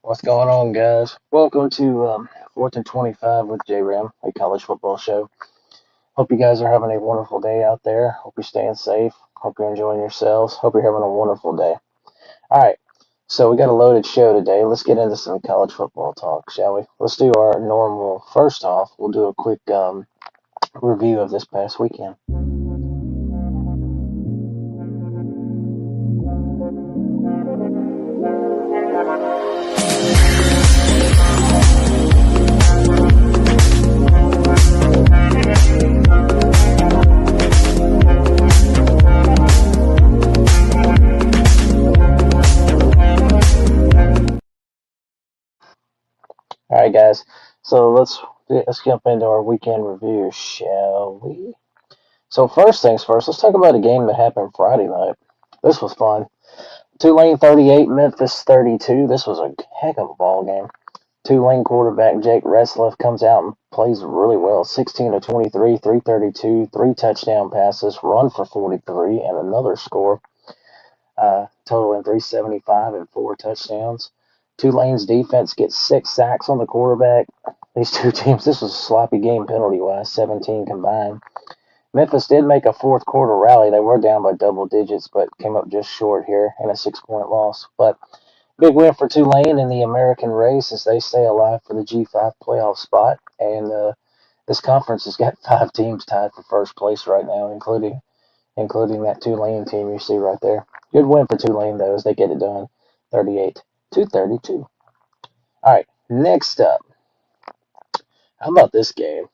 What's going on, guys? Welcome to 4th and 25 with J-Ram, a college football show. Hope you guys are having a wonderful day out there. Hope you're staying safe. Hope you're enjoying yourselves. Hope you're having a wonderful day. All right, so we got a loaded show today. Let's get into some college football talk, shall we? Let's do our normal. First off, we'll do a quick review of this past weekend. All right, guys. So let's jump into our weekend review, shall we? So first things first, let's talk about a game that happened Friday night. This was fun. Tulane 38, Memphis 32. This was a heck of a ball game. Tulane quarterback Jake Retzlaff comes out and plays really well. 16 to 23, 332, three touchdown passes, run for 43, and another score, totaling 375 and four touchdowns. Tulane's defense gets 6 sacks on the quarterback. These two teams, this was a sloppy game penalty-wise, 17 combined. Memphis did make a fourth quarter rally. They were down by double digits, but came up just short here in a 6-point loss. But big win for Tulane in the American race as they stay alive for the G5 playoff spot. And this conference has got 5 teams tied for first place right now, including that Tulane team you see right there. Good win for Tulane, though, as they get it done 38 to 32. All right, next up. How about this game?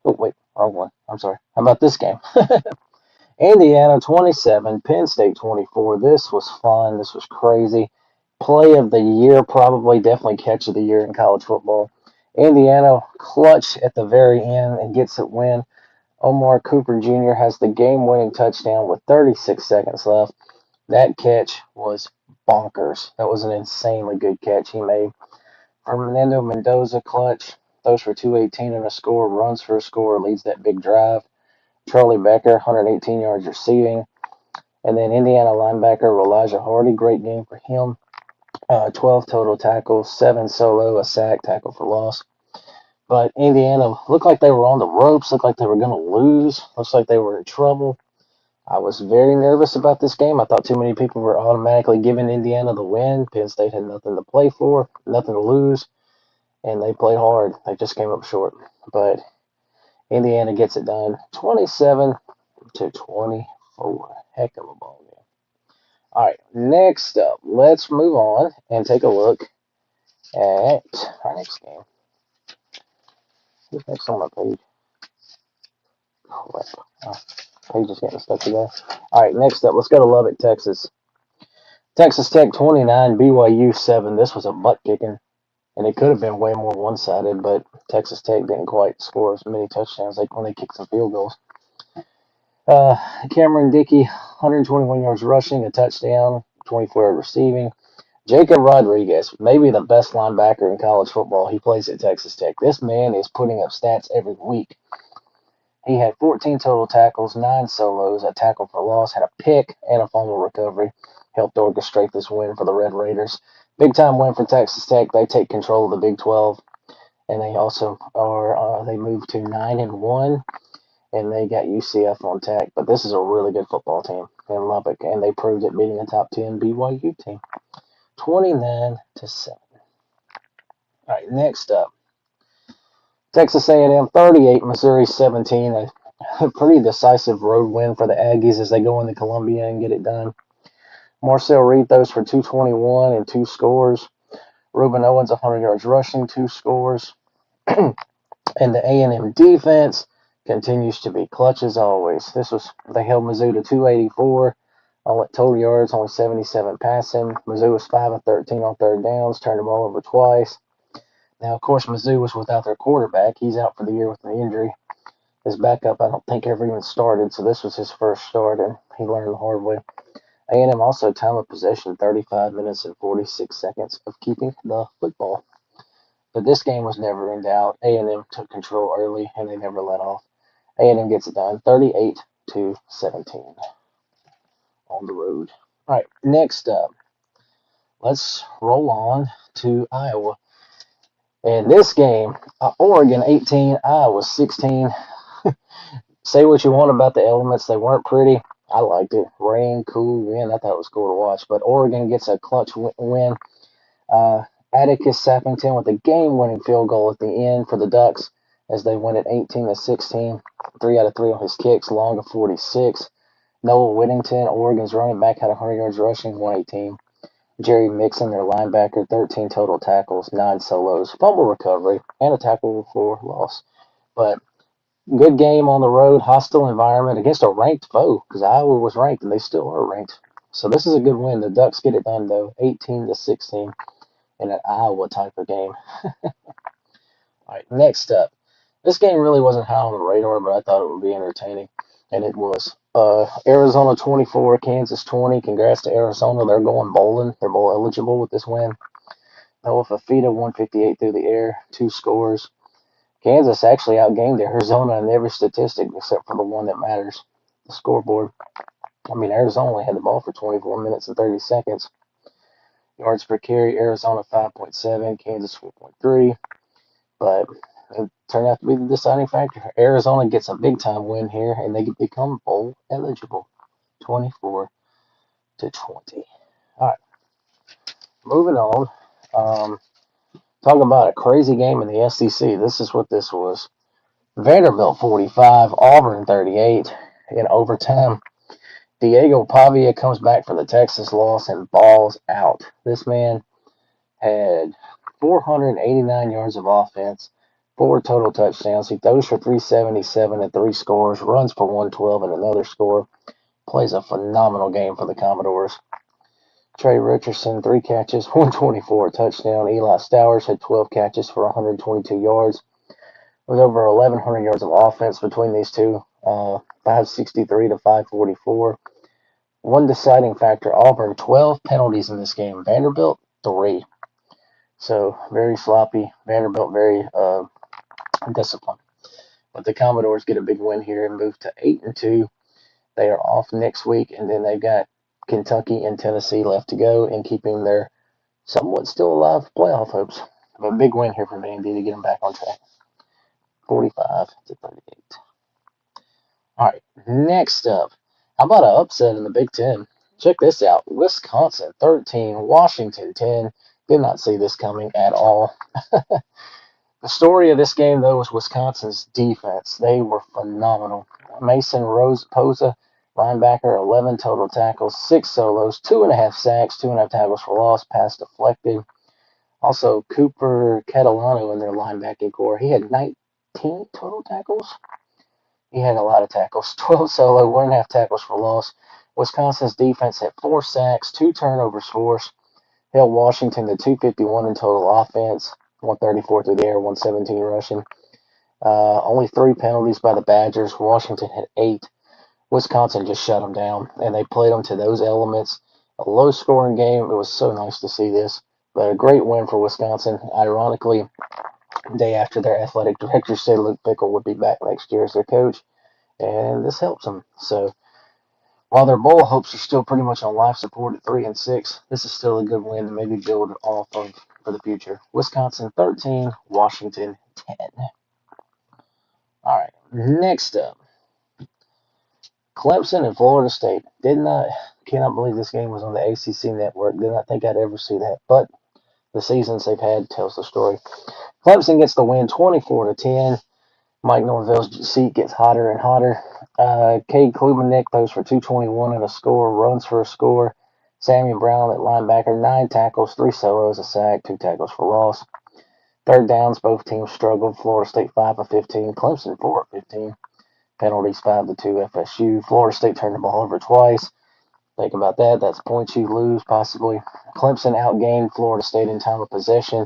Oh, wait, wrong one. I'm sorry. How about this game? Indiana 27, Penn State 24. This was fun. This was crazy. Play of the year, probably, definitely catch of the year in college football. Indiana clutch at the very end and gets it win. Omar Cooper Jr. has the game-winning touchdown with 36 seconds left. That catch was bonkers. That was an insanely good catch he made. Fernando Mendoza clutch, throws for 218 and a score, runs for a score, leads that big drive. Charlie Becker, 118 yards receiving. And then Indiana linebacker Elijah Hardy, great game for him. 12 total tackles, 7 solo, a sack, tackle for loss. But Indiana looked like they were on the ropes, looked like they were going to lose, looks like they were in trouble. I was very nervous about this game. I thought too many people were automatically giving Indiana the win. Penn State had nothing to play for, nothing to lose, and they played hard. They just came up short. But Indiana gets it done 27 to 24. Heck of a ball game. All right, next up, let's move on and take a look at our next game. Who's next on my page? Crap. Oh, page is getting stuck together. All right, next up, let's go to Lubbock, Texas. Texas Tech 29, BYU 7. This was a butt kicking, and it could have been way more one-sided, but Texas Tech didn't quite score as many touchdowns when they kicked some field goals. Cameron Dickey, 121 yards rushing, a touchdown, 24 receiving. Jacob Rodriguez, maybe the best linebacker in college football. He plays at Texas Tech. This man is putting up stats every week. He had 14 total tackles, 9 solos, a tackle for loss, had a pick, and a fumble recovery. Helped orchestrate this win for the Red Raiders. Big time win for Texas Tech. They take control of the Big 12, and they also they moved to 9-1, and they got UCF on tech. But this is a really good football team in Lubbock, and they proved it beating a top 10 BYU team, 29 to 7. All right, next up, Texas A&M 38, Missouri 17. A pretty decisive road win for the Aggies as they go into Columbia and get it done. Marcel Reed throws for 221 and 2 scores. Ruben Owens 100 yards rushing, 2 scores. And the A&M defense continues to be clutch as always. They held Mizzou to 284 on total yards, only 77 passing. Mizzou was 5 of 13 on third downs, turned the ball over twice. Now, of course, Mizzou was without their quarterback. He's out for the year with an injury. His backup, I don't think, ever even started, so this was his first start, and he learned the hard way. A&M also time of possession, 35 minutes and 46 seconds of keeping the football. But this game was never in doubt. A&M took control early, and they never let off. A&M gets it done, 38 to 17 on the road. All right, next up, let's roll on to Iowa. In this game, Oregon 18, Iowa 16. Say what you want about the elements, they weren't pretty. I liked it. Rain, cool, wind. I thought it was cool to watch. But Oregon gets a clutch win. Atticus Sappington with a game-winning field goal at the end for the Ducks as they win at 18-16. 3 out of 3 on his kicks, long of 46. Noah Whittington, Oregon's running back, had 100 yards rushing, 118. Jerry Mixon, their linebacker, 13 total tackles, 9 solos, fumble recovery, and a tackle for loss. But good game on the road, hostile environment against a ranked foe because Iowa was ranked and they still are ranked. So this is a good win. The Ducks get it done though, 18-16 in an Iowa type of game. All right, next up. This game really wasn't high on the radar, but I thought it would be entertaining, and it was. Arizona 24, Kansas 20. Congrats to Arizona. They're going bowling. They're bowl eligible with this win. Noah Fafita 158 through the air, 2 scores. Kansas actually outgained Arizona in every statistic except for the one that matters, the scoreboard. I mean, Arizona only had the ball for 24 minutes and 30 seconds. Yards per carry, Arizona 5.7, Kansas 4.3. But it turned out to be the deciding factor. Arizona gets a big time win here, and they become bowl eligible, 24-20. All right, moving on. Talking about a crazy game in the SEC. This is what this was. Vanderbilt 45, Auburn 38 in overtime. Diego Pavia comes back from the Texas loss and balls out. This man had 489 yards of offense, 4 total touchdowns. He throws for 377 and 3 scores, runs for 112 and another score. Plays a phenomenal game for the Commodores. Trey Richardson, 3 catches, 124 touchdown. Eli Stowers had 12 catches for 122 yards. With over 1,100 yards of offense between these two, 563 to 544. One deciding factor, Auburn, 12 penalties in this game. Vanderbilt, 3. So very sloppy. Vanderbilt very disciplined. But the Commodores get a big win here and move to 8-2. They are off next week, and then they've got Kentucky and Tennessee left to go and keeping their somewhat still alive playoff hopes. But a big win here for Vandy to get them back on track. 45-38. All right, next up. How about an upset in the Big Ten? Check this out. Wisconsin 13, Washington 10. Did not see this coming at all. The story of this game, though, was Wisconsin's defense. They were phenomenal. Mason Posa, linebacker, 11 total tackles, 6 solos, 2.5 sacks, 2.5 tackles for loss, pass deflected. Also, Cooper Catalano in their linebacking core. He had 19 total tackles. He had a lot of tackles. 12 solo, 1.5 tackles for loss. Wisconsin's defense had 4 sacks, 2 turnovers forced. Held Washington to 251 in total offense, 134 through the air, 117 rushing. Only 3 penalties by the Badgers. Washington had 8. Wisconsin just shut them down, and they played them to those elements. A low-scoring game. It was so nice to see this. But a great win for Wisconsin. Ironically, the day after their athletic director said Luke Fickell would be back next year as their coach, and this helps them. So while their bowl hopes are still pretty much on life support at 3-6, this is still a good win to maybe build off of for the future. Wisconsin 13, Washington 10. All right, next up, Clemson and Florida State. Cannot believe this game was on the ACC network. Did not think I'd ever see that, but the seasons they've had tells the story. Clemson gets the win 24-10. Mike Norvell's seat gets hotter and hotter. Cade Klubenik throws for 221 and a score, runs for a score. Samuel Brown at linebacker, 9 tackles, 3 solos, a sack, 2 tackles for loss. Third downs, both teams struggled. Florida State 5 of 15, Clemson 4 of 15. Penalties 5-2 FSU. Florida State turned the ball over twice. Think about that. That's points you lose, possibly. Clemson outgained Florida State in time of possession,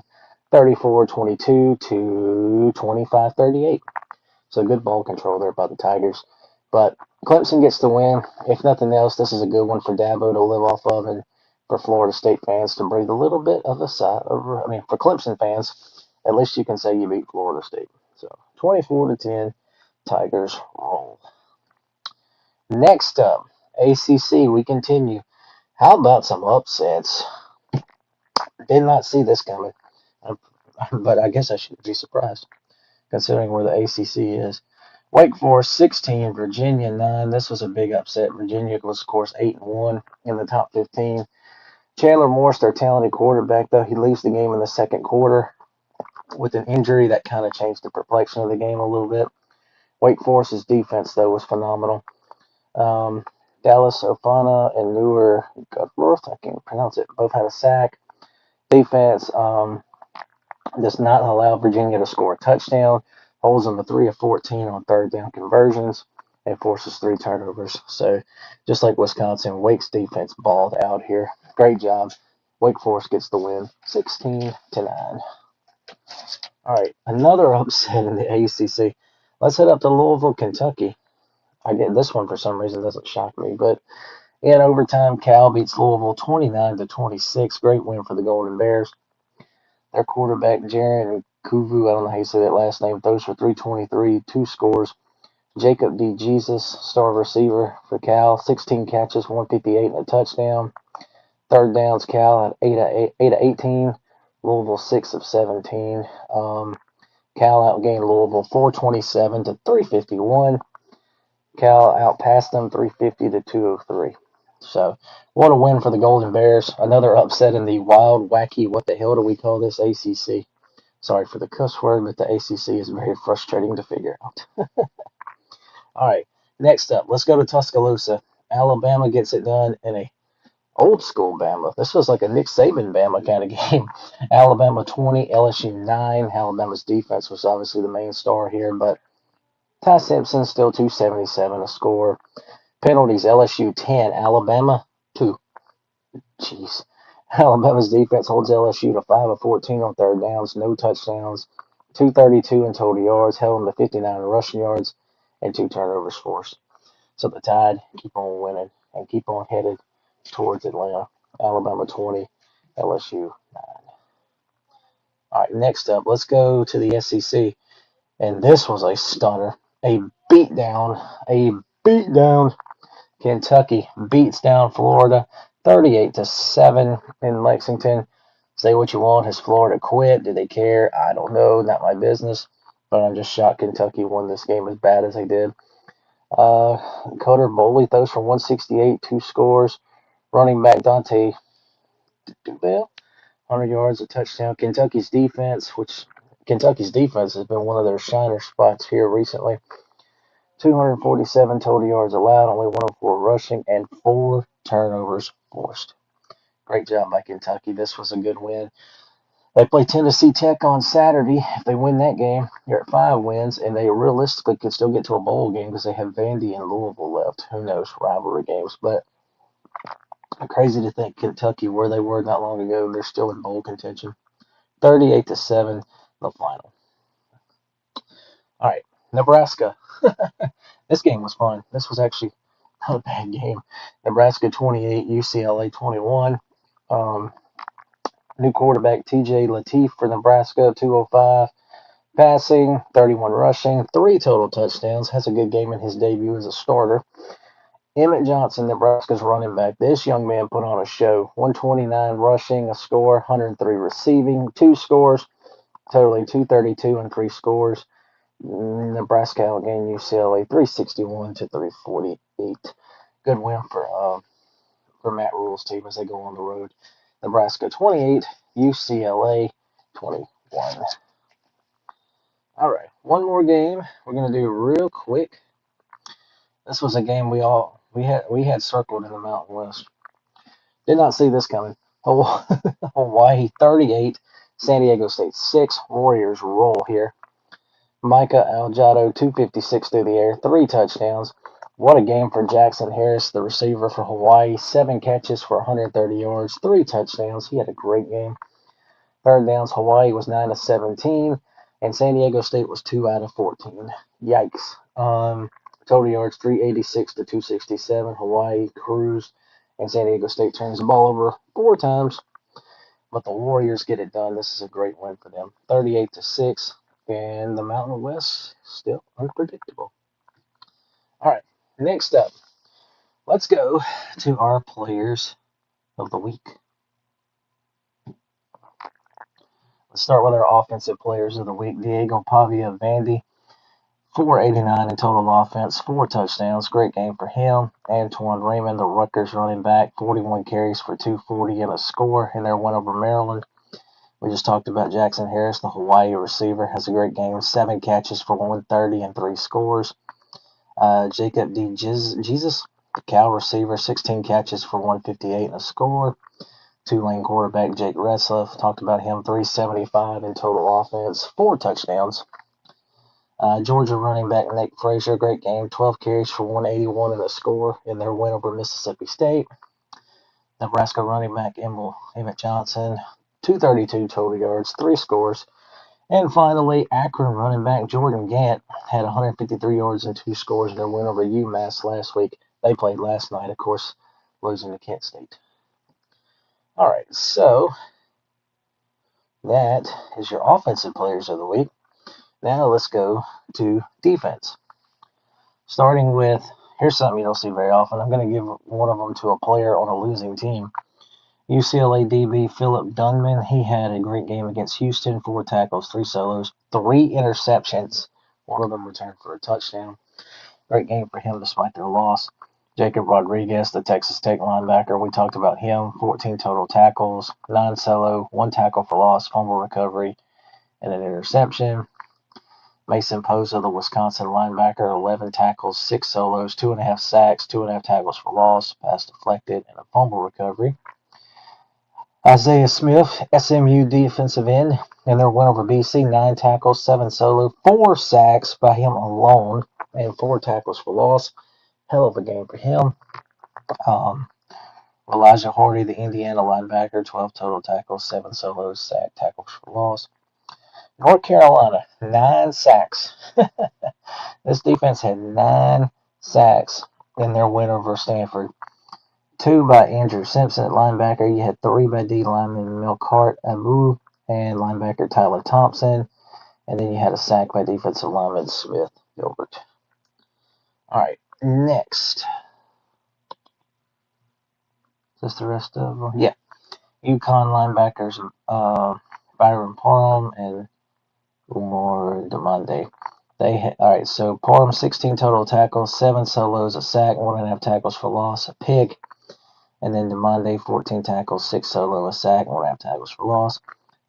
34-22 to 25-38. So good ball control there by the Tigers. But Clemson gets the win. If nothing else, this is a good one for Dabo to live off of and for Florida State fans to breathe a little bit of a sigh. For Clemson fans, at least you can say you beat Florida State. So 24-10, Tigers roll. Next up, ACC, we continue. How about some upsets? Did not see this coming, but I guess I shouldn't be surprised considering where the ACC is. Wake Forest 16, Virginia 9. This was a big upset. Virginia was, of course, 8-1 in the top 15. Chandler Morris, their talented quarterback, though, he leaves the game in the second quarter with an injury that kind of changed the complexion of the game a little bit. Wake Forest's defense, though, was phenomenal. Dallas Ofana and Newer Gutworth, I can't pronounce it, both had a sack. Defense does not allow Virginia to score a touchdown, holds them to 3 of 14 on third down conversions, and forces 3 turnovers. So, just like Wisconsin, Wake's defense balled out here. Great job. Wake Forest gets the win, 16-9. All right, another upset in the ACC. Let's head up to Louisville, Kentucky. I get this one for some reason doesn't shock me, but in overtime, Cal beats Louisville 29-26. Great win for the Golden Bears. Their quarterback, Jaron Kuvu, I don't know how you say that last name, throws for 323, 2 scores. Jacob D. Jesus, star receiver for Cal, 16 catches, 158 and a touchdown. Third downs, Cal at 8 of 18. Louisville 6 of 17. Cal outgained Louisville 427 to 351. Cal outpassed them 350 to 203. So, what a win for the Golden Bears. Another upset in the wild, wacky, what the hell do we call this ACC? Sorry for the cuss word, but the ACC is very frustrating to figure out. All right, next up, let's go to Tuscaloosa. Alabama gets it done in a old school Bama. This was like a Nick Saban Bama kind of game. Alabama 20, LSU 9. Alabama's defense was obviously the main star here, but Ty Simpson still 277 a score. Penalties, LSU 10, Alabama 2. Jeez. Alabama's defense holds LSU to 5 of 14 on third downs, no touchdowns, 232 in total yards, held them to 59 in rushing yards, and 2 turnovers forced. So the Tide keep on winning and keep on headed towards Atlanta. Alabama 20, LSU 9. All right, next up, let's go to the SEC. And this was a stunner. A beatdown. A beatdown. Kentucky beats down Florida 38-7 in Lexington. Say what you want. Has Florida quit? Do they care? I don't know. Not my business. But I'm just shocked Kentucky won this game as bad as they did. Coder Bowley throws for 168, 2 scores. Running back Dante Dubell, 100 yards, a touchdown. Kentucky's defense has been one of their shiner spots here recently. 247 total yards allowed, only 104 rushing, and 4 turnovers forced. Great job by Kentucky. This was a good win. They play Tennessee Tech on Saturday. If they win that game, they're at 5 wins, and they realistically could still get to a bowl game because they have Vandy and Louisville left. Who knows? Rivalry games. But crazy to think Kentucky, where they were not long ago, they're still in bowl contention. 38-7, the final. All right, Nebraska. This game was fun. This was actually not a bad game. Nebraska 28, UCLA 21. New quarterback TJ Lateef for Nebraska, 205 passing, 31 rushing, 3 total touchdowns. Has a good game in his debut as a starter. Emmett Johnson, Nebraska's running back. This young man put on a show. 129 rushing, a score, 103 receiving, 2 scores, totaling 232 and 3 scores. Nebraska outgained UCLA 361 to 348. Good win for Matt Rule's team as they go on the road. Nebraska 28, UCLA 21. All right, one more game we're gonna do real quick. This was a game we had circled in the Mountain West. Did not see this coming. Hawaii 38, San Diego State 6. Warriors roll here. Micah Aljado 256 through the air, 3 touchdowns. What a game for Jackson Harris, the receiver for Hawaii. 7 catches for 130 yards, 3 touchdowns. He had a great game. Third downs, Hawaii was 9 of 17, and San Diego State was 2 out of 14. Yikes. Total yards 386 to 267. Hawaii cruised, and San Diego State turns the ball over 4 times. But the Warriors get it done. This is a great win for them. 38-6, and the Mountain West still unpredictable. All right, next up, let's go to our players of the week. Let's start with our offensive players of the week. Diego Pavia Vandy, 489 in total offense, 4 touchdowns. Great game for him. Antoine Raymond, the Rutgers running back, 41 carries for 240 and a score in their win over Maryland. We just talked about Jackson Harris, the Hawaii receiver, has a great game, 7 catches for 130 and 3 scores. Jacob D. Jesus, the Cal receiver, 16 catches for 158 and a score. Tulane quarterback Jake Retzlaff, talked about him, 375 in total offense, 4 touchdowns. Georgia running back Nick Frazier, great game, 12 carries for 181 and a score in their win over Mississippi State. Nebraska running back Emmett Johnson, 232 total yards, 3 scores. And finally, Akron running back Jordan Gant had 153 yards and 2 scores in their win over UMass last week. They played last night, of course, losing to Kent State. All right, so that is your offensive players of the week. Now let's go to defense. Starting with, here's something you don't see very often. I'm going to give one of them to a player on a losing team. UCLA DB Philip Dunman, he had a great game against Houston, 4 tackles, 3 solos, 3 interceptions. One of them returned for a touchdown. Great game for him despite their loss. Jacob Rodriguez, the Texas Tech linebacker, we talked about him, 14 total tackles, 9 solo, 1 tackle for loss, fumble recovery, and an interception. Mason Poza, the Wisconsin linebacker, 11 tackles, 6 solos, 2.5 sacks, 2.5 tackles for loss, pass deflected, and a fumble recovery. Isaiah Smith, SMU defensive end, in their win over BC, 9 tackles, 7 solo, 4 sacks by him alone, and 4 tackles for loss. Hell of a game for him. Elijah Hardy, the Indiana linebacker, 12 total tackles, 7 solos, sack, tackles for loss. North Carolina, 9 sacks. This defense had 9 sacks in their win over Stanford. 2 by Andrew Simpson at linebacker. You had 3 by D lineman Melkart Abu and linebacker Tyler Thompson. And then you had a sack by defensive lineman Smith Gilbert. All right, next. Is this the rest of them? Yeah. UConn linebackers Byron Parham and Umar Demande. All right, so Parham, 16 total tackles, 7 solos, a sack, 1.5 tackles for loss, a pick. And then Demande, 14 tackles, 6 solo, a sack, 1.5 tackles for loss.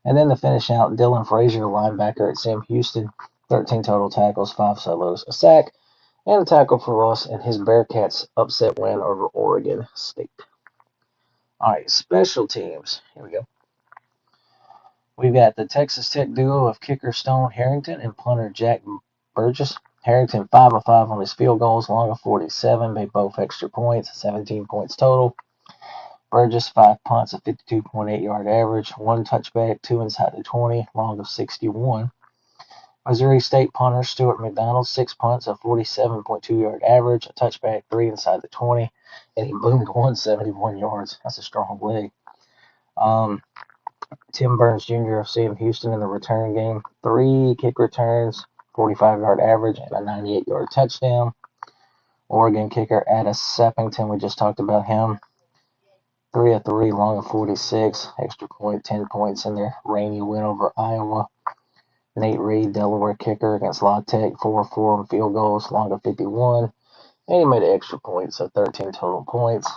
And then to finish out, Dylan Frazier, linebacker at Sam Houston, 13 total tackles, 5 solos, a sack, and a tackle for loss in his Bearcats upset win over Oregon State. All right, special teams. Here we go. We've got the Texas Tech duo of kicker Stone Harrington and punter Jack Burgess. Harrington 5 of 5 on his field goals, long of 47, made both extra points, 17 points total. Burgess 5 punts, a 52.8 yard average, 1 touchback, 2 inside the 20, long of 61. Missouri State punter Stuart McDonald 6 punts, a 47.2 yard average, a touchback, 3 inside the 20, and he boomed 171 yards. That's a strong leg. Tim Burns Jr. of Sam Houston in the return game, 3 kick returns, 45 yard average, and a 98 yard touchdown. Oregon kicker Addis Sappington, we just talked about him. 3 of 3, long of 46, extra point, 10 points in their rainy win over Iowa. Nate Reed, Delaware kicker against La Tech, 4 of 4 on field goals, long of 51. And he made an extra point, so 13 total points.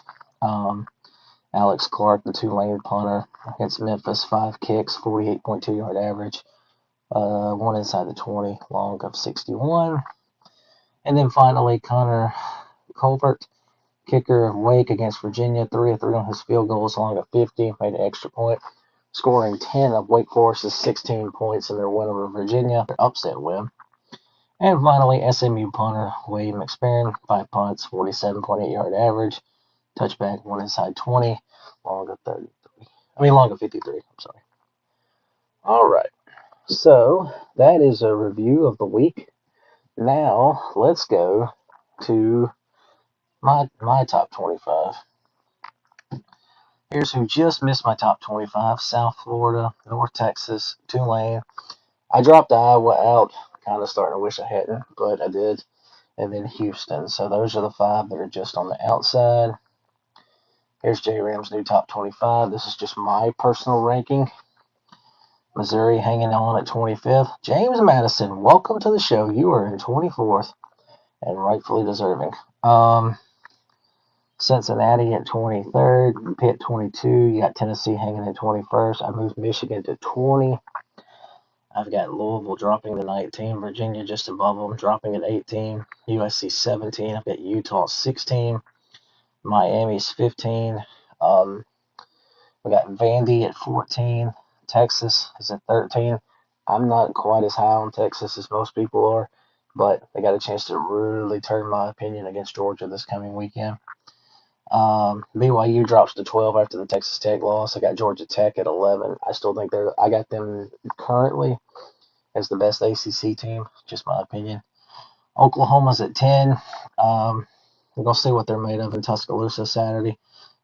Alex Clark, the Tulane punter against Memphis, 5 kicks, 48.2 yard average, 1 inside the 20, long of 61. And then finally, Connor Colbert, kicker of Wake against Virginia, 3 of 3 on his field goals, long of 50, made an extra point, scoring 10 of Wake Forest's 16 points in their win over Virginia, their upset win. And finally, SMU punter Wade McSperrin, 5 punts, 47.8 yard average, touchback, 1 inside 20, long of 53. I'm sorry. All right. So that is a review of the week. Now let's go to my top 25. Here's who just missed my top 25: South Florida, North Texas, Tulane. I dropped Iowa out, kind of starting to wish I hadn't, but I did. And then Houston. So those are the 5 that are just on the outside. Here's J Ram's new top 25. This is just my personal ranking. Missouri hanging on at 25th. James Madison, welcome to the show. You are in 24th and rightfully deserving. Cincinnati at 23rd, Pitt 22. You got Tennessee hanging at 21st. I moved Michigan to 20. I've got Louisville dropping to 19, Virginia just above them, dropping at 18, USC 17. I've got Utah 16, Miami's 15. We got Vandy at 14. Texas is at 13. I'm not quite as high on Texas as most people are, but they got a chance to really turn my opinion against Georgia this coming weekend. BYU drops to 12 after the Texas Tech loss. I got Georgia Tech at 11. I still think I got them currently as the best ACC team, just my opinion. Oklahoma's at 10. We're going to see what they're made of in Tuscaloosa Saturday.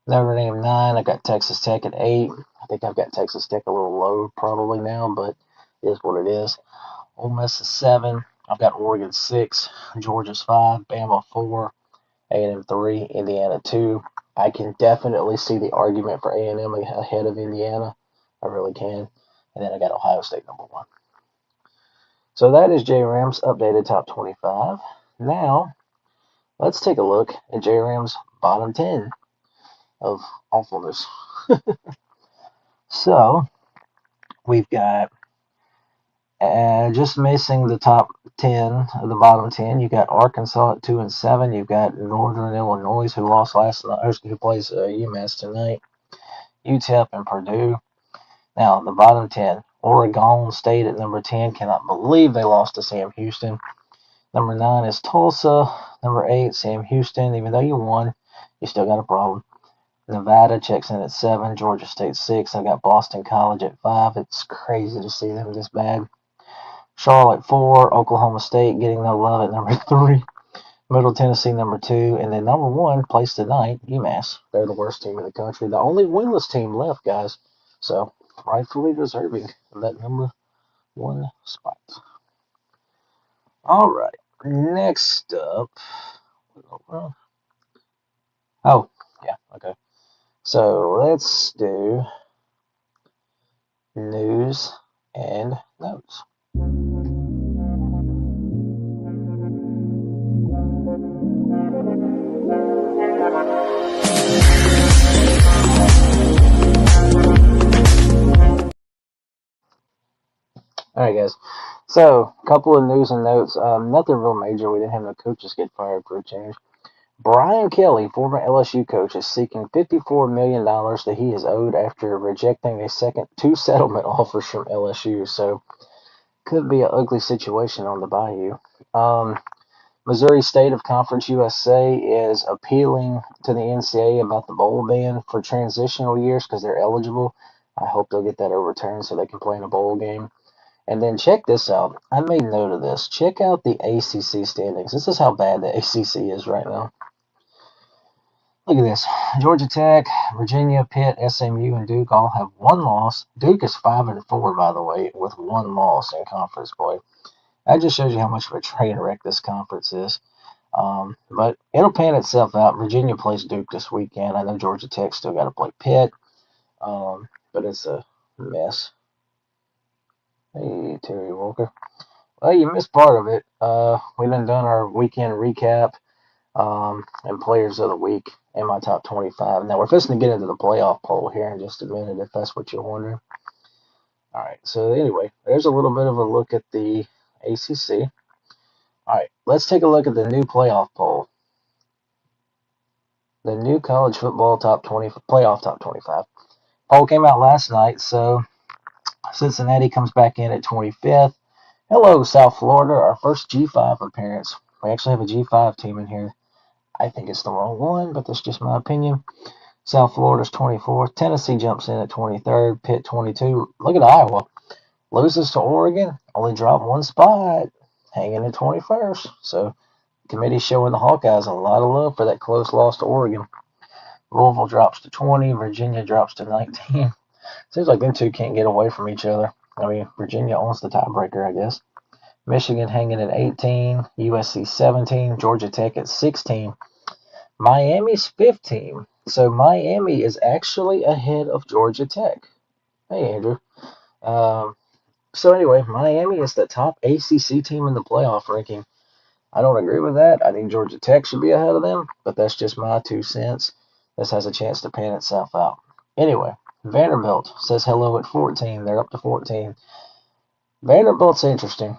Notre Dame 9. I got Texas Tech at 8. I think I've got Texas Tech a little low probably now, but it is what it is. Ole Miss is 7. I've got Oregon 6. Georgia's 5. Bama 4. A&M 3. Indiana 2. I can definitely see the argument for A&M ahead of Indiana. I really can. And then I got Ohio State number 1. So that is J-Ram's updated top 25. Now, let's take a look at J-Ram's bottom 10 of awfulness. So, we've got just missing the top 10 of the bottom 10. You got Arkansas at 2 and 7. You've got Northern Illinois, who lost last night, who plays UMass tonight. UTEP and Purdue. Now, the bottom 10. Oregon State at number 10. Cannot believe they lost to Sam Houston. Number 9 is Tulsa. Number 8, Sam Houston. Even though you won, you still got a problem. Nevada checks in at 7. Georgia State 6. I got Boston College at 5. It's crazy to see them this bad. Charlotte 4. Oklahoma State getting no love at number 3. Middle Tennessee number 2. And then number 1 placed tonight, UMass. They're the worst team in the country. The only winless team left, guys. So, rightfully deserving of that number 1 spot. All right. Next up. Oh, yeah, okay. So let's do news and notes. All right, guys. So, a couple of news and notes. Nothing real major. We didn't have no coaches get fired for a change. Brian Kelly, former LSU coach, is seeking $54 million that he is owed after rejecting two settlement offers from LSU. So, could be an ugly situation on the Bayou. Missouri State of Conference USA is appealing to the NCAA about the bowl ban for transitional years because they're eligible. I hope they'll get that overturned so they can play in a bowl game. And then check this out. I made note of this. Check out the ACC standings. This is how bad the ACC is right now. Look at this. Georgia Tech, Virginia, Pitt, SMU, and Duke all have one loss. Duke is 5-4, by the way, with one loss in conference play. That just shows you how much of a train wreck this conference is. But it'll pan itself out. Virginia plays Duke this weekend. I know Georgia Tech still got to play Pitt. But it's a mess. Hey, Terry Walker. Well, you missed part of it. We done our weekend recap and players of the week in my top 25. Now, we're fixing to get into the playoff poll here in just a minute, if that's what you're wondering. All right, so anyway, there's a little bit of a look at the ACC. All right, let's take a look at the new playoff poll. The new college football playoff top 25. Poll came out last night, so Cincinnati comes back in at 25th. Hello, South Florida, our first G5 appearance. We actually have a G5 team in here. I think it's the wrong one, but that's just my opinion. South Florida's 24th. Tennessee jumps in at 23rd. Pitt 22. Look at Iowa. Loses to Oregon. Only dropped one spot. Hanging at 21st. So, committee showing the Hawkeyes a lot of love for that close loss to Oregon. Louisville drops to 20. Virginia drops to 19. Seems like them two can't get away from each other. I mean, Virginia owns the tiebreaker, I guess. Michigan hanging at 18. USC 17. Georgia Tech at 16. Miami's 15. So Miami is actually ahead of Georgia Tech. Hey, Andrew. So anyway, Miami is the top ACC team in the playoff ranking. I don't agree with that. I think Georgia Tech should be ahead of them, but that's just my 2 cents. This has a chance to pan itself out. Anyway, Vanderbilt says hello at 14. They're up to 14. Vanderbilt's interesting.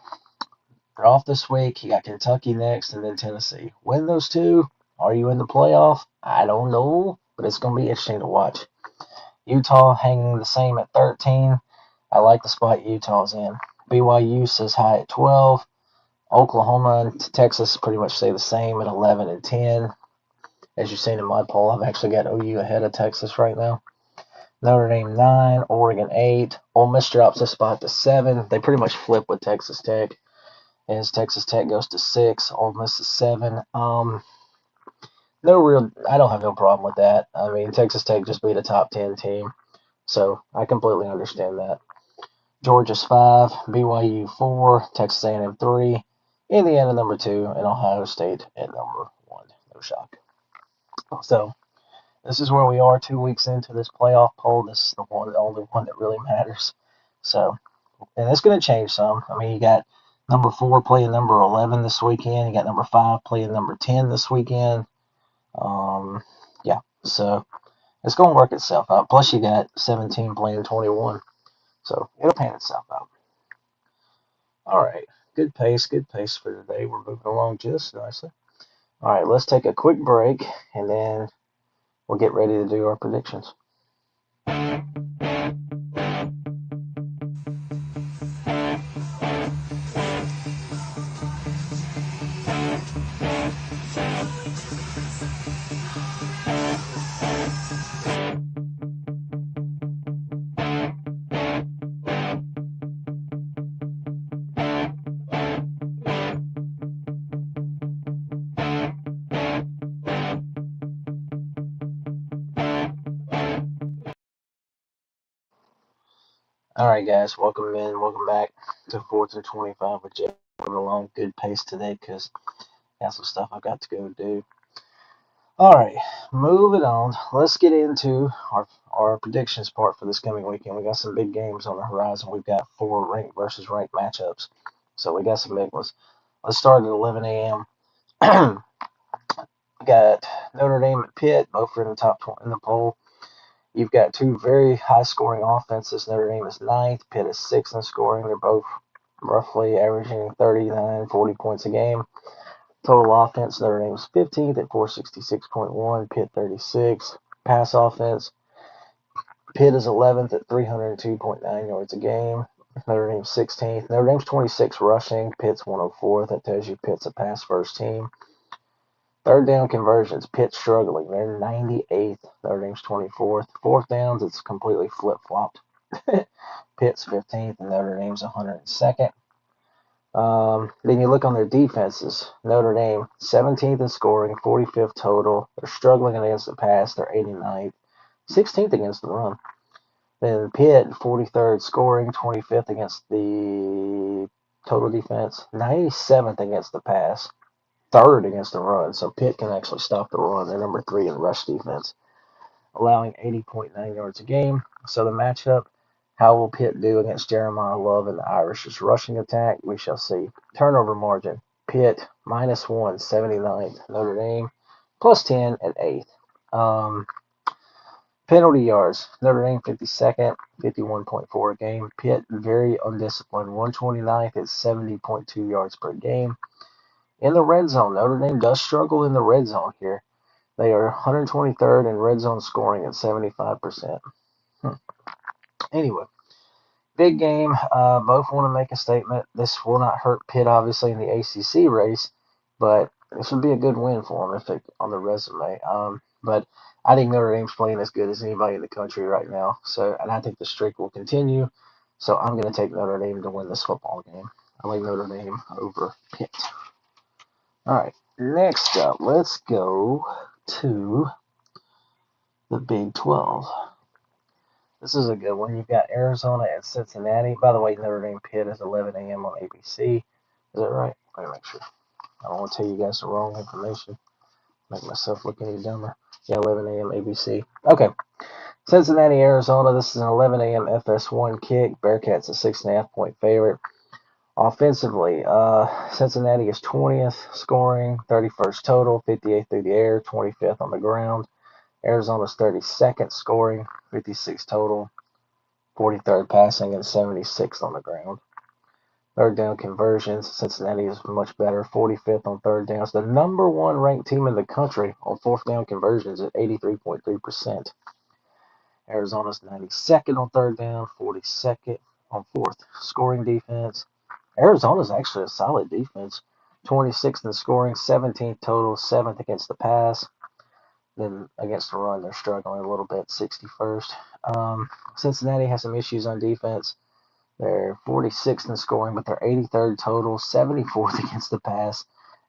They're off this week. You got Kentucky next and then Tennessee. Win those two. Are you in the playoff? I don't know, but it's going to be interesting to watch. Utah hanging the same at 13. I like the spot Utah's in. BYU says high at 12. Oklahoma and Texas pretty much stay the same at 11 and 10. As you've seen in my poll, I've actually got OU ahead of Texas right now. Notre Dame 9, Oregon 8. Ole Miss drops a spot to 7. They pretty much flip with Texas Tech. As Texas Tech goes to 6, Ole Miss is 7. I don't have no problem with that. I mean, Texas Tech just beat a top 10 team, so I completely understand that. Georgia's 5, BYU 4, Texas A&M 3, Indiana number 2, and Ohio State at number 1. No shock. So this is where we are 2 weeks into this playoff poll. This is the only one that really matters. So, and it's going to change some. I mean, you got number 4 playing number 11 this weekend. You got number 5 playing number 10 this weekend. Yeah, so it's going to work itself out. Plus, you got 17 playing 21. So it'll pan itself out. All right. Good pace for today. We're moving along just nicely. All right, let's take a quick break, and then we'll get ready to do our predictions. All right, guys, welcome back to 4th and 25 with Jeff. Moving along, good pace today because I got some stuff I've got to go do. All right, moving on. Let's get into our predictions part for this coming weekend. We got some big games on the horizon. We've got 4 ranked versus ranked matchups, so we got some big ones. Let's start at 11 a.m. We got Notre Dame and Pitt, both are in the top 20 in the poll. You've got 2 very high-scoring offenses. Notre Dame is 9th, Pitt is 6th in scoring. They're both roughly averaging 39, 40 points a game. Total offense, Notre Dame is 15th at 466.1, Pitt 36. Pass offense, Pitt is 11th at 302.9 yards a game. Notre Dame's 16th. Notre Dame's 26 rushing. Pitt's 104th. That tells you Pitt's a pass-first team. Third down conversions, Pitt struggling. They're 98th. Notre Dame's 24th. Fourth downs, it's completely flip-flopped. Pitt's 15th and Notre Dame's 102nd. Then you look on their defenses. Notre Dame, 17th in scoring, 45th total. They're struggling against the pass. They're 89th. 16th against the run. Then Pitt, 43rd scoring, 25th against the total defense. 97th against the pass. 3rd against the run, so Pitt can actually stop the run. They're number 3 in rush defense, allowing 80.9 yards a game. So the matchup, how will Pitt do against Jeremiah Love and the Irish's rushing attack? We shall see. Turnover margin, Pitt -1, 79th. Notre Dame +10 at 8th. Penalty yards, Notre Dame 52nd, 51.4 a game. Pitt very undisciplined, 129th at 70.2 yards per game. In the red zone, Notre Dame does struggle in the red zone here. They are 123rd in red zone scoring at 75%. Anyway, big game. Both want to make a statement. This will not hurt Pitt, obviously, in the ACC race, but this would be a good win for them if they, on the resume. But I think Notre Dame's playing as good as anybody in the country right now. So, and I think the streak will continue. So I'm going to take Notre Dame to win this football game. I like Notre Dame over Pitt. All right, next up, let's go to the Big 12. This is a good one. You've got Arizona and Cincinnati. By the way, Notre Dame Pitt is 11 a.m. on ABC. Is that right? Let me make sure. I don't want to tell you guys the wrong information. Make myself look any dumber. Yeah, 11 a.m. ABC. Okay. Cincinnati, Arizona. This is an 11 a.m. FS1 kick. Bearcats a 6.5-point favorite. Offensively, Cincinnati is 20th scoring, 31st total, 58th through the air, 25th on the ground. Arizona's 32nd scoring, 56 total, 43rd passing, and 76th on the ground. Third down conversions, Cincinnati is much better, 45th on third downs. The number one ranked team in the country on fourth down conversions at 83.3%. Arizona's 92nd on third down, 42nd on fourth. Scoring defense, Arizona's actually a solid defense. 26th in scoring, 17th total, 7th against the pass. Then against the run, they're struggling a little bit, 61st. Cincinnati has some issues on defense. They're 46th in scoring, but they're 83rd total, 74th against the pass,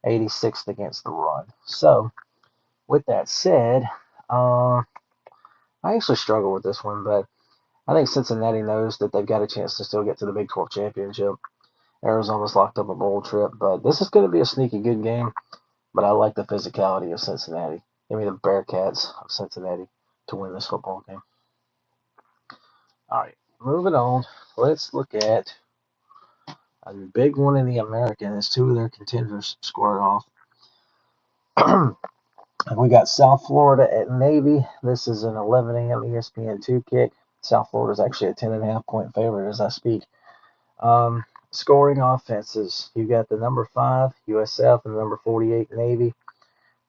86th against the run. So, with that said, I actually struggle with this one, but I think Cincinnati knows that they've got a chance to still get to the Big 12 championship. Arizona's locked up a bowl trip, but this is going to be a sneaky good game. But I like the physicality of Cincinnati. Give me the Bearcats of Cincinnati to win this football game. All right, moving on. Let's look at a big one in the American as two of their contenders squared off. We got South Florida at Navy. This is an 11 a.m. ESPN2 kick. South Florida is actually a 10.5-point favorite as I speak. Scoring offenses, you got the number 5 USF and the number 48 Navy.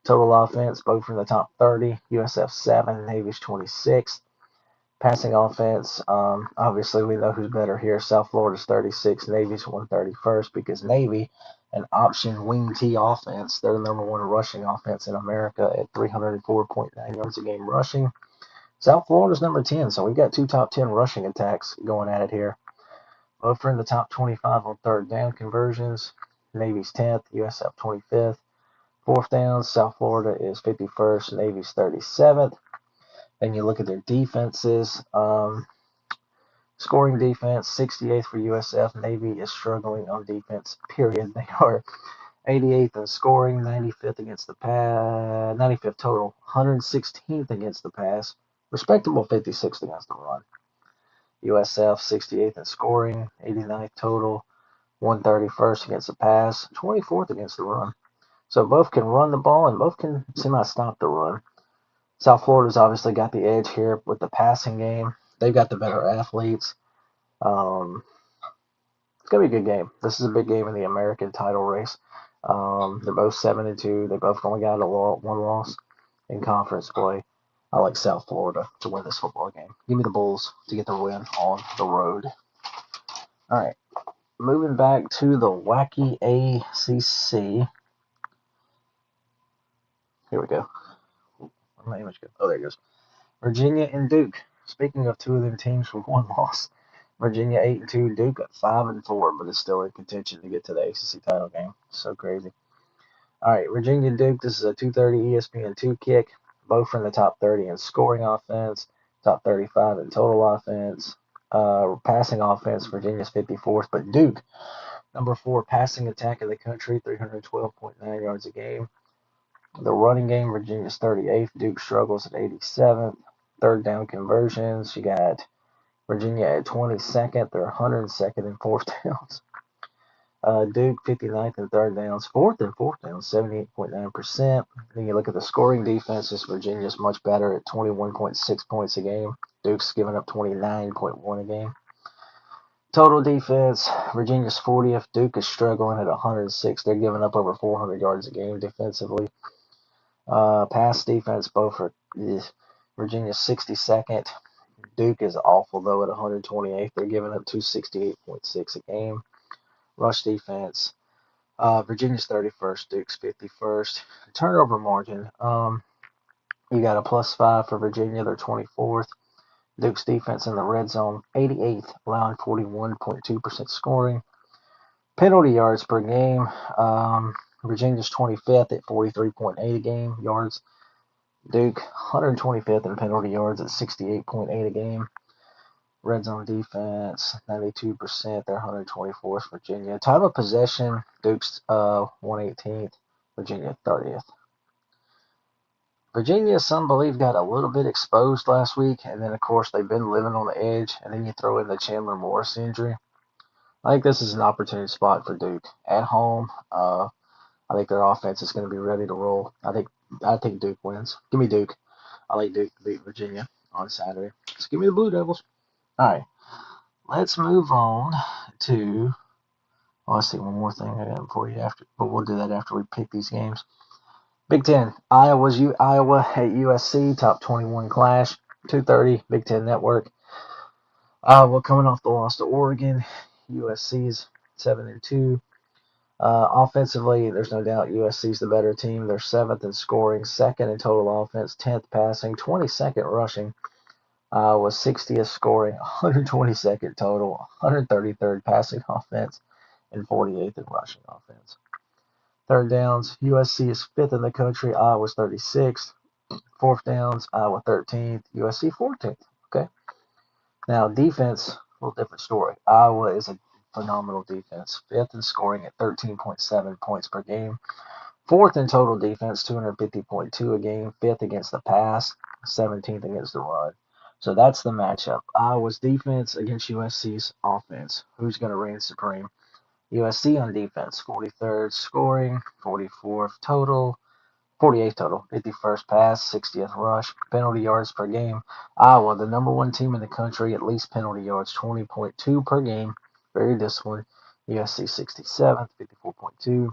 Total offense, both from the top 30. USF 7, Navy's 26th. Passing offense, obviously we know who's better here. South Florida's 36, Navy's 131st because Navy, an option wing T offense, they're the number one rushing offense in America at 304.9 yards a game rushing. South Florida's number 10, so we've got two top 10 rushing attacks going at it here. Both are in the top 25 on third down conversions. Navy's 10th, USF 25th. Fourth down, South Florida is 51st, Navy's 37th. Then you look at their defenses. Scoring defense, 68th for USF. Navy is struggling on defense, period. They are 88th in scoring, 95th against the pass, 95th total, 116th against the pass, respectable 56th against the run. USF 68th in scoring, 89th total, 131st against the pass, 24th against the run. So both can run the ball and both can semi-stop the run. South Florida's obviously got the edge here with the passing game. They've got the better athletes. It's gonna be a good game. This is a big game in the American title race. They're both 7-2. They both only got one loss in conference play. I like South Florida to win this football game. Give me the Bulls to get the win on the road. All right, moving back to the wacky ACC. Here we go. Where'd my image go? Oh, there it goes. Virginia and Duke. Speaking of two of them teams with one loss, Virginia 8-2, Duke at 5-4, but it's still in contention to get to the ACC title game. So crazy. All right, Virginia and Duke. This is a 2:30 ESPN2 kick. Both from the top 30 in scoring offense, top 35 in total offense. Passing offense, Virginia's 54th, but Duke, number 4 passing attack in the country, 312.9 yards a game. The running game, Virginia's 38th. Duke struggles at 87th. Third down conversions, you got Virginia at 22nd. They're 102nd in fourth downs. Duke 59th in third downs. Fourth downs, 78.9%. Then you look at the scoring defenses. Virginia's much better at 21.6 points a game. Duke's giving up 29.1 a game. Total defense, Virginia's 40th. Duke is struggling at 106. They're giving up over 400 yards a game defensively. Pass defense, both are Virginia's 62nd. Duke is awful, though, at 128th. They're giving up 268.6 a game. Rush defense, Virginia's 31st, Duke's 51st. Turnover margin, you got a +5 for Virginia. They're 24th. Duke's defense in the red zone, 88th, allowing 41.2% scoring. Penalty yards per game, Virginia's 25th at 43.8 a game yards. Duke 125th in penalty yards at 68.8 a game. Red zone defense 92%. They're 124th. Virginia. Time of possession, Duke's 118th. Virginia 30th. Virginia, some believe, got a little bit exposed last week, and then, of course, they've been living on the edge, and then you throw in the Chandler Morris injury. I think this is an opportunity spot for Duke. At home, I think their offense is going to be ready to roll. I think Duke wins. Give me Duke. I like Duke to beat Virginia on Saturday. So give me the Blue Devils. All right, let's move on to. Oh, let's see one more thing I got for you after, but we'll do that after we pick these games. Big Ten. Iowa at USC top 21 clash. 2:30 Big Ten Network. Iowa coming off the loss to Oregon. USC's 7-2. Offensively, there's no doubt USC's the better team. They're seventh in scoring, second in total offense, 10th passing, 22nd rushing. Was 60th scoring, 122nd total, 133rd passing offense, and 48th in rushing offense. Third downs, USC is fifth in the country. Iowa's 36th. Fourth downs, Iowa 13th, USC 14th. Okay. Now defense, a little different story. Iowa is a phenomenal defense, fifth in scoring at 13.7 points per game. Fourth in total defense, 250.2 a game. Fifth against the pass, 17th against the run. So that's the matchup. Iowa's defense against USC's offense. Who's going to reign supreme? USC on defense, 43rd scoring, 44th total, 48th total, 51st pass, 60th rush, penalty yards per game. Iowa, the number one team in the country, at least penalty yards, 20.2 per game. Very disciplined. USC 67th, 54.2.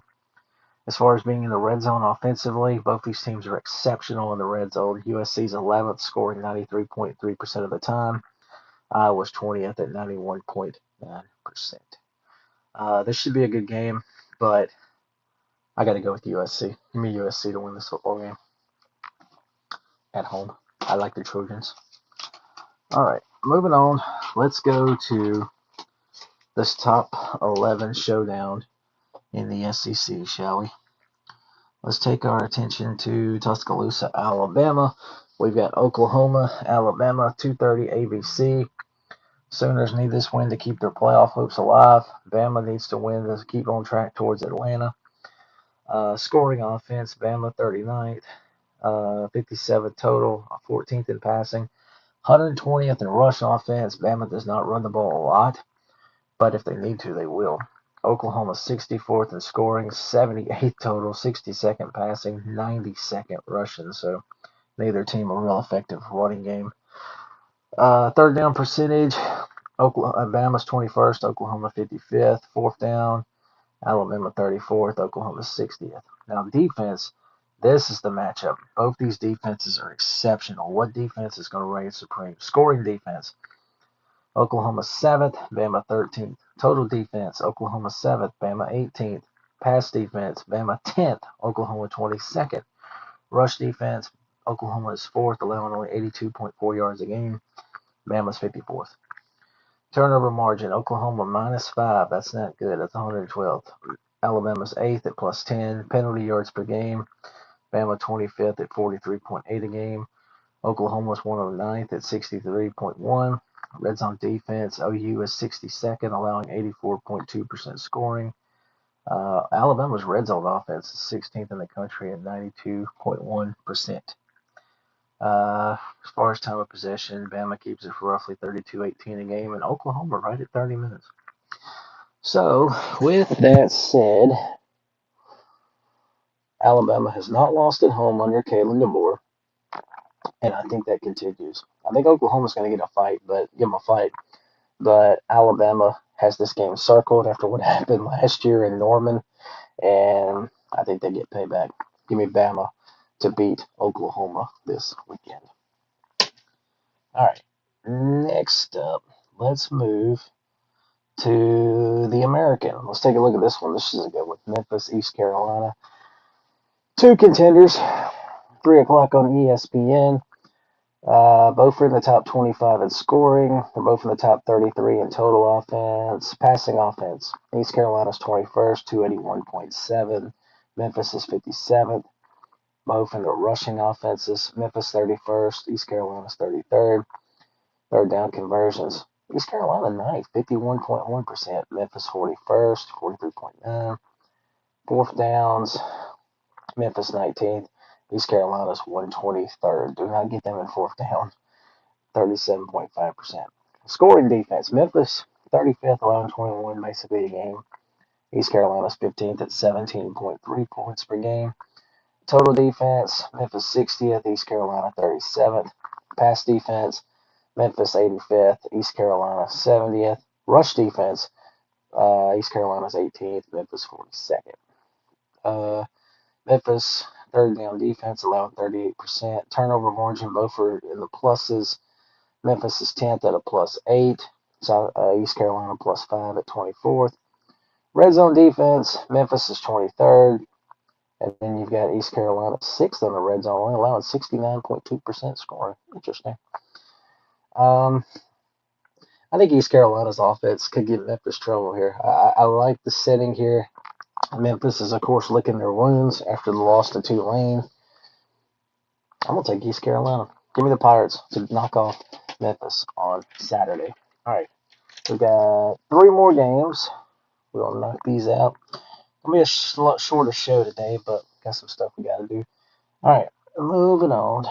As far as being in the red zone offensively, both these teams are exceptional in the red zone. USC's 11th, scoring 93.3% of the time. Iowa's 20th at 91.9%. This should be a good game, but I got to go with USC. Give me USC to win this football game at home. I like the Trojans. All right, moving on. Let's go to this top 11 showdown in the SEC, shall we? Let's take our attention to Tuscaloosa, Alabama. We've got Oklahoma, Alabama, 2:30 ABC. Sooners need this win to keep their playoff hopes alive. Bama needs to win to keep on track towards Atlanta. Scoring offense, Bama 39th, 57th total, 14th in passing, 120th in rush offense. Bama does not run the ball a lot, but if they need to, they will. Oklahoma 64th in scoring, 78th total, 62nd passing, 92nd rushing. So neither team a real effective running game. Third down percentage, Alabama's 21st, Oklahoma 55th. Fourth down, Alabama 34th, Oklahoma 60th. Now defense, this is the matchup. Both these defenses are exceptional. What defense is going to reign supreme? Scoring defense. Oklahoma 7th, Bama 13th. Total defense, Oklahoma 7th, Bama 18th. Pass defense, Bama 10th, Oklahoma 22nd. Rush defense, Oklahoma is 4th, allowing only 82.4 yards a game. Bama's 54th. Turnover margin, Oklahoma -5. That's not good. That's 112th. Alabama's 8th at +10. Penalty yards per game, Bama 25th at 43.8 a game. Oklahoma's 109th at 63.1. Red zone defense, OU is 62nd, allowing 84.2% scoring. Alabama's red zone offense is 16th in the country at 92.1%. As far as time of possession, Bama keeps it for roughly 32-18 a game, and Oklahoma right at 30 minutes. So, with that said, Alabama has not lost at home under Kalen DeBoer, and I think that continues. I think Oklahoma's going to get a fight, but give them a fight. But Alabama has this game circled after what happened last year in Norman, and I think they get payback. Give me Bama to beat Oklahoma this weekend. All right, next up, let's move to the American. Let's take a look at this one. This is a good one. Memphis, East Carolina. Two contenders, 3 o'clock on ESPN. Both are in the top 25 in scoring. They're both in the top 33 in total offense, passing offense. East Carolina's 21st, 281.7. Memphis is 57th. Both in the rushing offenses. Memphis 31st, East Carolina's 33rd. Third down conversions. East Carolina 9th, 51.1%. Memphis 41st, 43.9. Fourth downs, Memphis 19th. East Carolina's 123rd. Do not get them in fourth down. 37.5%. Scoring defense. Memphis 35th, allowing 21 basically a game. East Carolina's 15th at 17.3 points per game. Total defense. Memphis 60th, East Carolina 37th. Pass defense. Memphis 85th, East Carolina 70th. Rush defense. East Carolina's 18th, Memphis 42nd. Memphis third down defense allowing 38%. Turnover margin, both are in the pluses. Memphis is 10th at a +8. East Carolina +5 at 24th. Red zone defense, Memphis is 23rd. And then you've got East Carolina 6th on the red zone, only allowing 69.2% scoring. Interesting. I think East Carolina's offense could give Memphis trouble here. I like the setting here. Memphis is, of course, licking their wounds after the loss to Tulane. I'm going to take East Carolina. Give me the Pirates to knock off Memphis on Saturday. All right. We got 3 more games. We'll knock these out. It'll be a shorter show today, but got some stuff we got to do. All right. Moving on.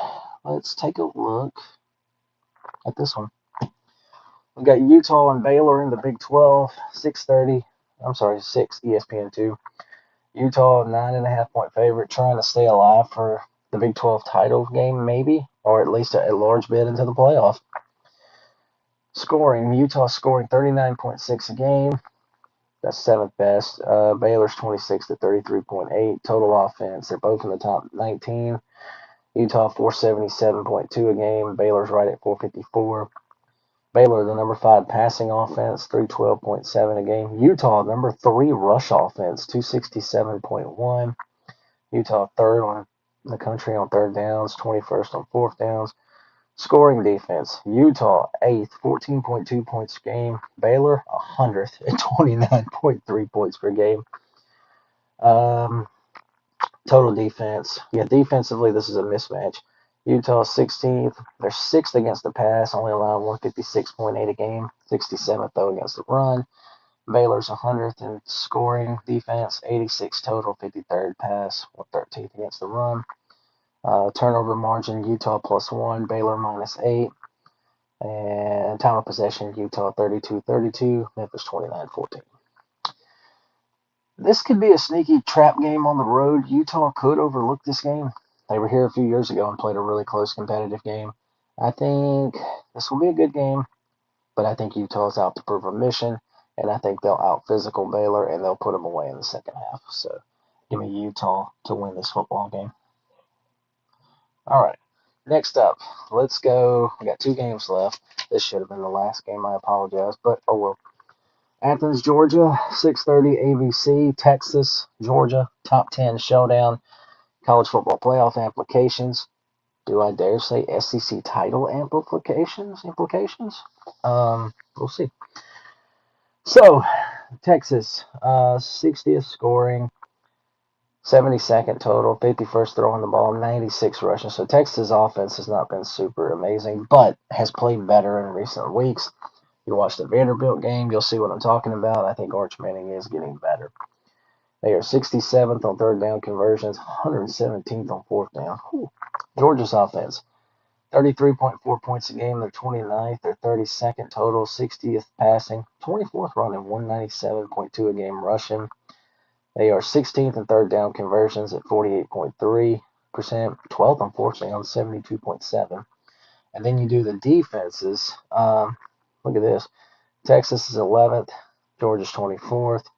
Let's take a look at this one. We got Utah and Baylor in the Big 12, 6:30. I'm sorry, 6 ESPN2. Utah 9.5-point favorite, trying to stay alive for the Big 12 title game, maybe, or at least a large bid into the playoff. Scoring: Utah scoring 39.6 a game. That's 7th best. Baylor's 26 to 33.8 total offense. They're both in the top 19. Utah 477.2 a game. Baylor's right at 454. Baylor, the number 5 passing offense, 312.7 a game. Utah, number 3 rush offense, 267.1. Utah third on the country on third downs, 21st on fourth downs. Scoring defense, Utah 8th, 14.2 points per game. Baylor 100th at 29.3 points per game. Total defense, yeah, defensively this is a mismatch. Utah 16th. They're 6th against the pass, only allowing 156.8 a game. 67th, though, against the run. Baylor's 100th in scoring defense, 86 total, 53rd pass, 13th against the run. Turnover margin, Utah +1, Baylor -8. And time of possession, Utah 32-32, Memphis 29-14. This could be a sneaky trap game on the road. Utah could overlook this game. They were here a few years ago and played a really close competitive game. I think this will be a good game, but I think Utah's out to prove a mission, and I think they'll out-physical Baylor, and they'll put them away in the second half. So give me Utah to win this football game. All right, next up, let's go. We got 2 games left. This should have been the last game. I apologize, but oh well. Athens, Georgia, 6:30 ABC. Texas, Georgia, top 10 showdown. College football playoff implications. Do I dare say SEC title implications? We'll see. So, Texas, 60th scoring, 72nd total, 51st throwing the ball, 96 rushing. So Texas' offense has not been super amazing, but has played better in recent weeks. You watch the Vanderbilt game, you'll see what I'm talking about. I think Arch Manning is getting better. They are 67th on third down conversions, 117th on fourth down. Whew. Georgia's offense, 33.4 points a game. They're 29th. They're 32nd total, 60th passing, 24th running, 197.2 a game rushing. They are 16th in third down conversions at 48.3%, 12th on fourth down, 72.7. And then you do the defenses. Look at this. Texas is 11th. Georgia's 24th.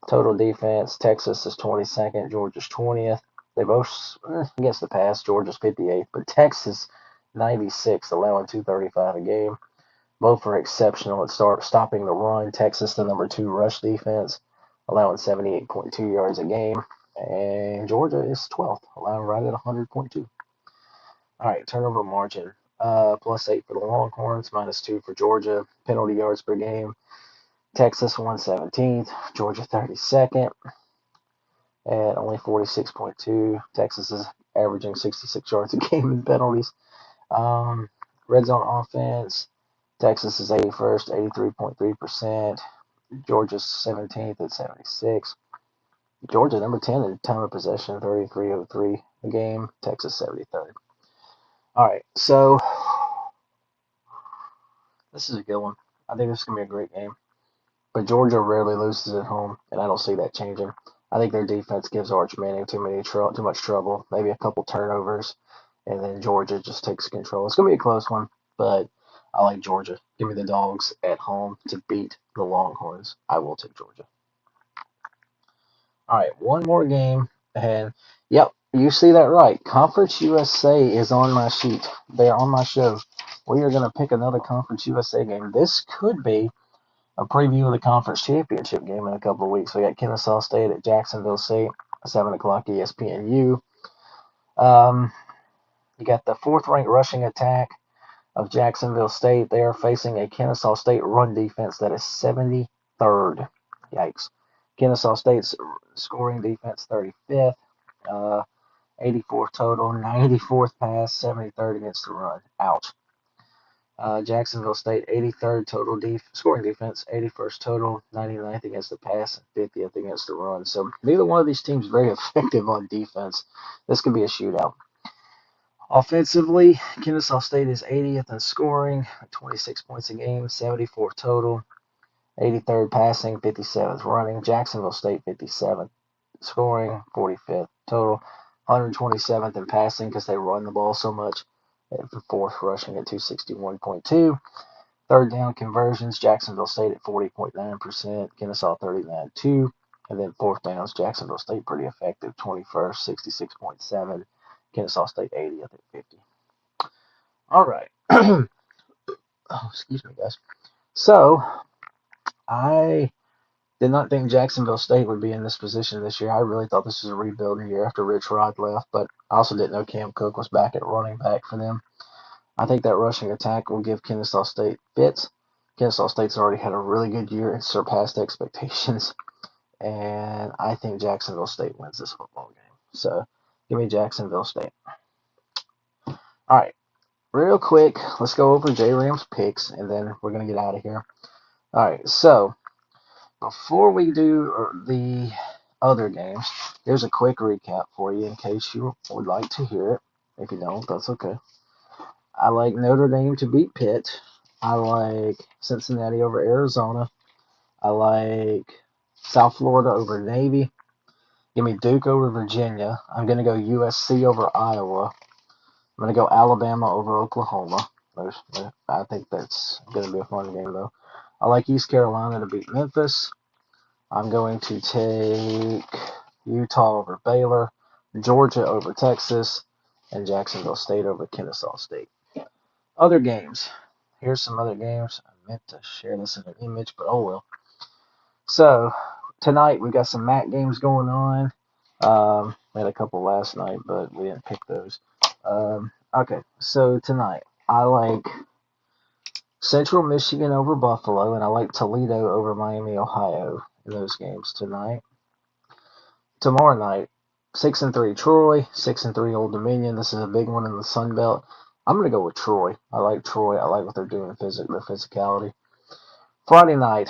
Total defense, Texas is 22nd. Georgia's 20th. They both, against the pass, Georgia's 58th. But Texas, 96th, allowing 235 a game. Both are exceptional at stopping the run. Texas, the number 2 rush defense, allowing 78.2 yards a game. And Georgia is 12th, allowing right at 100.2. All right, turnover margin. +8 for the Longhorns, -2 for Georgia. Penalty yards per game. Texas 117th, Georgia 32nd, at only 46.2. Texas is averaging 66 yards a game in penalties. Red zone offense. Texas is 81st, 83.3%. Georgia's 17th at 76. Georgia number 10 in time of possession, 33.03. game. Texas 73rd. All right, so this is a good one. I think this is going to be a great game. But Georgia rarely loses at home, and I don't see that changing. I think their defense gives Arch Manning too much trouble, maybe a couple turnovers, and then Georgia just takes control. It's going to be a close one, but I like Georgia. Give me the Dogs at home to beat the Longhorns. I will take Georgia. All right, one more game, and yep, you see that right. Conference USA is on my sheet. They are on my show. We are going to pick another Conference USA game. This could be a preview of the conference championship game in a couple of weeks. We got Kennesaw State at Jacksonville State, 7 o'clock ESPNU. You got the fourth-ranked rushing attack of Jacksonville State. They are facing a Kennesaw State run defense that is 73rd. Yikes. Kennesaw State's scoring defense 35th, 84th total, 94th pass, 73rd against the run. Ouch. Jacksonville State 83rd total scoring defense, 81st total, 99th against the pass, and 50th against the run. So neither one of these teams is very effective on defense. This could be a shootout. Offensively, Kennesaw State is 80th in scoring, 26 points a game, 74th total, 83rd passing, 57th running. Jacksonville State 57th scoring, 45th total, 127th in passing because they run the ball so much. And fourth rushing at 261.2. Third down conversions, Jacksonville State at 40.9%, Kennesaw 39.2. And then fourth downs, Jacksonville State pretty effective, 21st, 66.7. Kennesaw State 80th at 50. All right. Oh, excuse me, guys. So, I did not think Jacksonville State would be in this position this year. I really thought this was a rebuilding year after Rich Rod left, but I also didn't know Cam Cook was back at running back for them. I think that rushing attack will give Kennesaw State fits. Kennesaw State's already had a really good year and surpassed expectations. And I think Jacksonville State wins this football game. So give me Jacksonville State. All right, real quick, let's go over J Rams picks, and then we're going to get out of here. All right, so before we do the other games, here's a quick recap for you in case you would like to hear it. If you don't, that's okay. I like Notre Dame to beat Pitt. I like Cincinnati over Arizona. I like South Florida over Navy. Give me Duke over Virginia. I'm going to go USC over Iowa. I'm going to go Alabama over Oklahoma. I think that's going to be a fun game, though. I like East Carolina to beat Memphis. I'm going to take Utah over Baylor, Georgia over Texas, and Jacksonville State over Kennesaw State. Other games. Here's some other games. I meant to share this in an image, but oh well. So, tonight we got some MAC games going on. We had a couple last night, but we didn't pick those. Okay, so tonight I like Central Michigan over Buffalo, and I like Toledo over Miami, Ohio in those games tonight. Tomorrow night, 6-3 Troy, 6-3 Old Dominion. This is a big one in the Sun Belt. I'm going to go with Troy. I like Troy. I like what they're doing, their physicality. Friday night,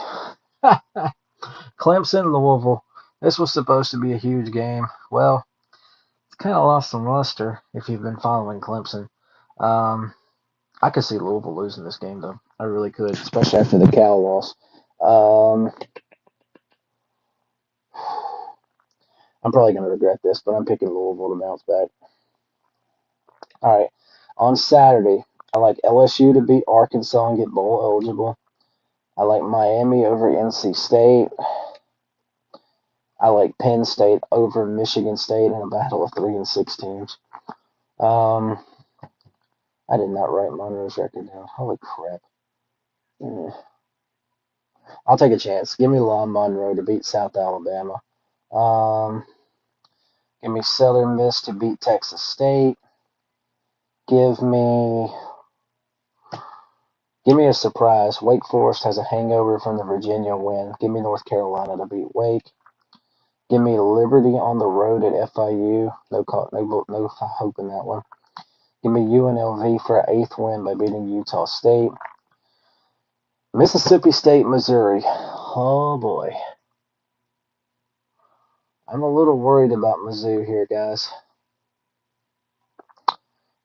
Clemson, Louisville. This was supposed to be a huge game. Well, it's kind of lost some luster if you've been following Clemson. I could see Louisville losing this game, though. I really could, especially after the Cal loss. I'm probably going to regret this, but I'm picking Louisville to bounce back. All right. On Saturday, I like LSU to beat Arkansas and get bowl eligible. I like Miami over NC State. I like Penn State over Michigan State in a battle of 3 and 6 teams. I did not write Monroe's record down. Holy crap. I'll take a chance. Give me Lon Monroe to beat South Alabama. Give me Southern Miss to beat Texas State. Give me a surprise. Wake Forest has a hangover from the Virginia win. Give me North Carolina to beat Wake. Give me Liberty on the road at FIU. No hope in that one. Give me UNLV for an 8th win by beating Utah State. Mississippi State, Missouri. Oh boy. I'm a little worried about Mizzou here, guys.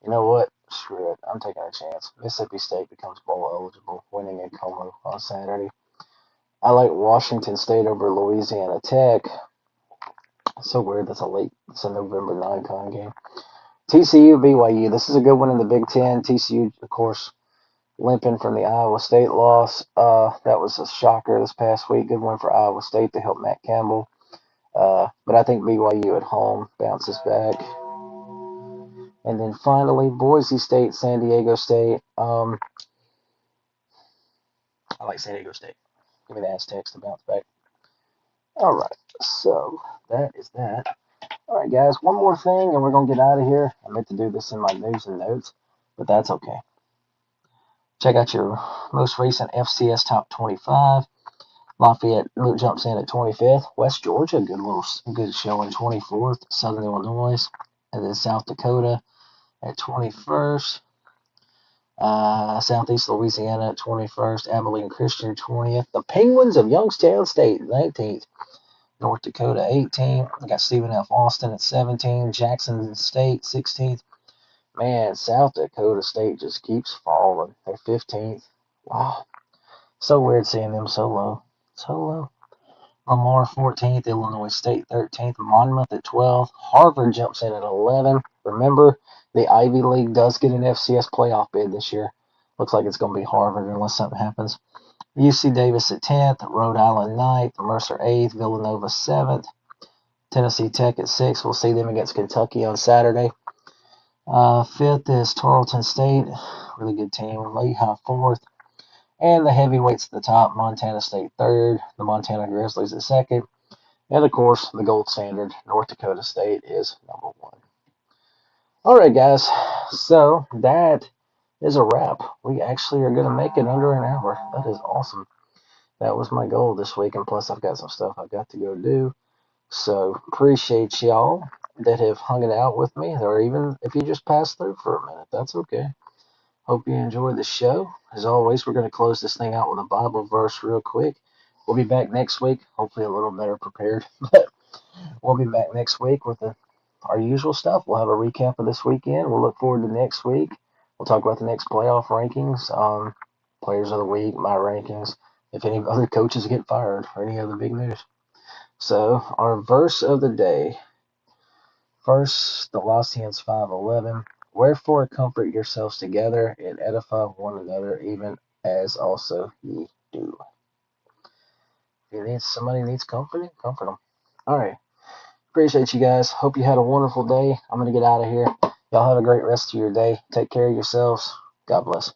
You know what? Screw it. I'm taking a chance. Mississippi State becomes bowl eligible, winning in Como on Saturday. I like Washington State over Louisiana Tech. So weird. It's a November 9 game. TCU BYU. This is a good one in the Big Ten. TCU, of course, limping from the Iowa State loss. That was a shocker this past week. Good one for Iowa State to help Matt Campbell. But I think BYU at home bounces back. And then finally, Boise State, San Diego State. I like San Diego State. Give me the Aztecs to bounce back. All right, so that is that. All right, guys, one more thing, and we're going to get out of here. I meant to do this in my news and notes, but that's okay. Check out your most recent FCS Top 25. Lafayette jumps in at 25th. West Georgia, good showing, 24th. Southern Illinois, and then South Dakota at 21st. Southeast Louisiana at 21st. Abilene Christian 20th. The Penguins of Youngstown State 19th. North Dakota 18th. I got Stephen F. Austin at 17th. Jackson State 16th. Man, South Dakota State just keeps falling. They're 15th. Wow. So weird seeing them so low. So low. Lamar 14th, Illinois State 13th, Monmouth at 12th, Harvard jumps in at 11th. Remember, the Ivy League does get an FCS playoff bid this year. Looks like it's going to be Harvard unless something happens. UC Davis at 10th, Rhode Island 9th, Mercer 8th, Villanova 7th, Tennessee Tech at 6th. We'll see them against Kentucky on Saturday. 5th is Tarleton State, really good team. Lehigh 4th. And the heavyweights at the top, Montana State 3rd, the Montana Grizzlies at 2nd. And of course, the gold standard, North Dakota State, is number 1. All right, guys. So that is a wrap. We actually are going to make it under an hour. That is awesome. That was my goal this week, and plus I've got some stuff I've got to go do. So appreciate y'all that have hung it out with me, or even if you just passed through for a minute, that's okay. Hope you enjoyed the show. As always, we're going to close this thing out with a Bible verse real quick. We'll be back next week, hopefully a little better prepared. But we'll be back next week with our usual stuff. We'll have a recap of this weekend. We'll look forward to next week. We'll talk about the next playoff rankings, players of the week, my rankings, if any other coaches get fired, or any other big news. So our verse of the day, First Colossians 5:11. Wherefore comfort yourselves together and edify one another, even as also ye do. If somebody needs comforting, comfort them. All right. Appreciate you guys. Hope you had a wonderful day. I'm going to get out of here. Y'all have a great rest of your day. Take care of yourselves. God bless.